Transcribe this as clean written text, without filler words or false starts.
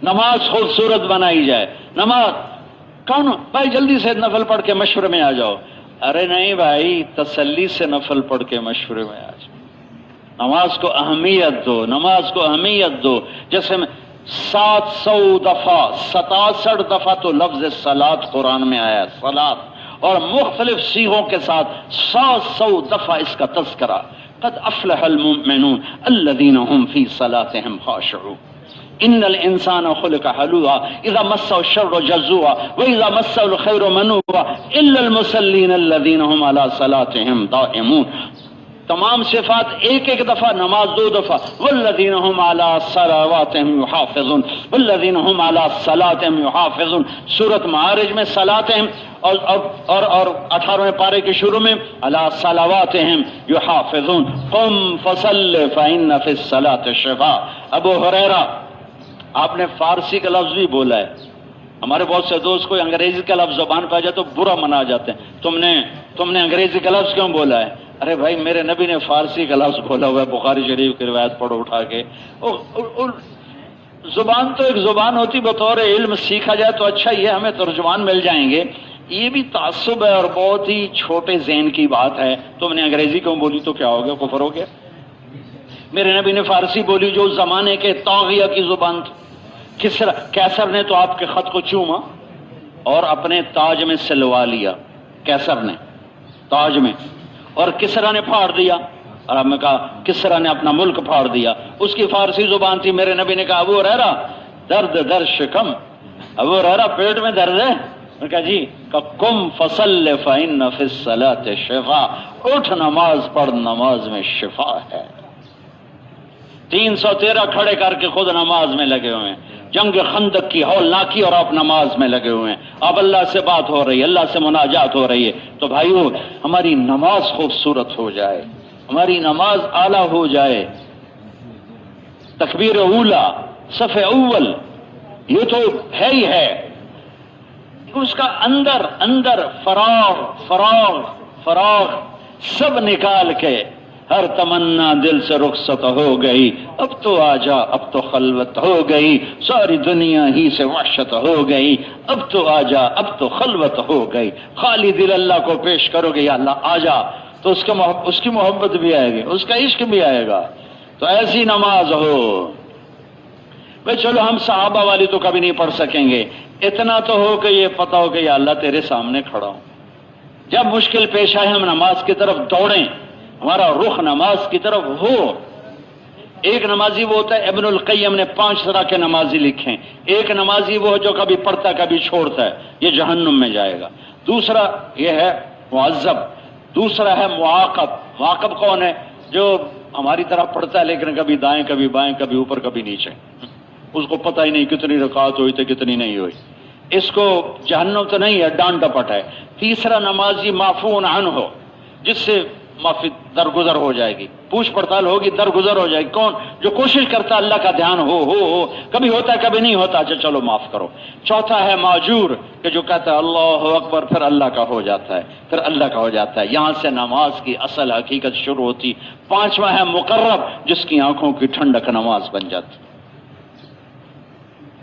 نماز خوبصورت بنائی جائے. نماز کون بھائی جلدی سے نفل پڑھ کے مشورے میں آ جاؤ. ارے نہیں بھائی، تسلی سے نفل پڑھ کے مشورے میں آ جاؤ. نماز کو اہمیت دو، نماز کو اہمیت دو. جیسے 700 دفعہ 67 دفعہ تو لفظ صلاۃ قرآن میں آیا ہے، صلاۃ، اور مختلف صیغوں کے ساتھ 700 دفعہ اس کا تذکرہ. قد افلح المؤمنون الذين هم في صلاتهم خاشعون ان الانسان خلق هلوعا اذا مسه الشر جزوعا واذا مسه الخير منوعا الا المصلين الذين هم على صلاتهم دائمون. تمام صفات ایک ایک دفعہ، نماز 2 دفعہ. والذین هم علی صلواتهم یحافظون والذین هم علی صلاتهم یحافظون. سورۃ معارج میں صلاتهم اور 18ویں پارے کے شروع میں علی صلواتهم یحافظون. قم فصل فإن فی الصلاة شفاء. ابو ہریرہ، آپ نے فارسی کا لفظ بھی بولا ہے. ہمارے بہت سے دوست کوئی انگریزی کا لفظ زبان پہ آ جائے تو برا منا جاتے ہیں، تم نے انگریزی کا لفظ کیوں بولا ہے؟ ارے بھائی میرے نبی نے فارسی کا لفظ بولا ہوا ہے، بخاری شریف کی روایت پڑھو اٹھا کے. زبان تو ایک زبان ہوتی، بطور علم سیکھا جائے تو اچھا ہی ہے، ہمیں ترجمان مل جائیں گے. یہ بھی تعصب ہے اور بہت ہی چھوٹے ذہن کی بات ہے. تم نے انگریزی کیوں بولی تو کیا ہو گیا، کفر ہو گیا؟ میرے نبی نے فارسی بولی جو اس زمانے کے طاغیہ کی زبان تھی. کیسر نے تو آپ کے خط کو چوما اور اپنے تاج میں سلوا لیا. کیسر نے تاج میں، اور کسرا نے پھاڑ دیا. اور ہم نے کہا کسرا نے اپنا ملک پھاڑ دیا. اس کی فارسی زبان تھی. میرے نبی نے کہا ابو ہریرہ درد شکم، ابو ہریرہ پیٹ میں درد ہے؟ میں کہا جی. قم فصل فإن فی الصلاة شفاء. اٹھ نماز پڑھ، نماز میں شفا ہے. 313 کھڑے کر کے خود نماز میں لگے ہوئے ہیں. جنگ خندق کی ہولناکی اور آپ نماز میں لگے ہوئے ہیں. اب اللہ سے بات ہو رہی ہے، اللہ سے مناجات ہو رہی ہے. تو بھائیو، ہماری نماز خوبصورت ہو جائے، ہماری نماز اعلیٰ ہو جائے. تکبیر اولا، صف اول، یہ تو ہے ہی ہے. اس کا اندر فراغ سب نکال کے ہر تمنا دل سے رخصت ہو گئی. اب تو آجا، اب تو خلوت ہو گئی، ساری دنیا ہی سے وحشت ہو گئی. اب تو آجا، اب تو خلوت ہو گئی. خالی دل اللہ کو پیش کرو گے، یا اللہ آجا، تو اس کی محبت بھی آئے گی، اس کا عشق بھی آئے گا. تو ایسی نماز ہو. بھائی چلو ہم صحابہ والی تو کبھی نہیں پڑھ سکیں گے، اتنا تو ہو کہ یہ پتہ ہو کہ یا اللہ تیرے سامنے کھڑا ہوں. جب مشکل پیش آئے ہم نماز کی طرف دوڑیں، ہمارا رخ نماز کی طرف ہو. ایک نمازی وہ ہوتا ہے، ابن القیم نے 5 طرح کے نمازی لکھے. ایک نمازی وہ جو کبھی پڑھتا کبھی چھوڑتا ہے، یہ جہنم میں جائے گا. دوسرا یہ ہے معذب. دوسرا ہے معاقب. معاقب کون ہے؟ جو ہماری طرح پڑھتا ہے لیکن کبھی دائیں کبھی بائیں، کبھی اوپر کبھی نیچے، اس کو پتہ ہی نہیں کتنی رکعت ہوئی تھی کتنی نہیں ہوئی. اس کو جہنم تو نہیں ہے، ڈانٹ ڈپٹ ہے. تیسرا نمازی معفو عنہ ہو، جس سے معافی درگزر ہو جائے گی، پوچھ پڑتال ہوگی، درگزر ہو جائے گی. کون؟ جو کوشش کرتا اللہ کا دھیان ہو کبھی ہوتا ہے کبھی نہیں ہوتا، اچھا چلو معاف کرو. چوتھا ہے معجور، کہ جو کہتا ہے اللہ اکبر، پھر اللہ کا ہو جاتا ہے، پھر اللہ کا ہو جاتا ہے. یہاں سے نماز کی اصل حقیقت شروع ہوتی. 5واں ہے مقرب، جس کی آنکھوں کی ٹھنڈک نماز بن جاتی.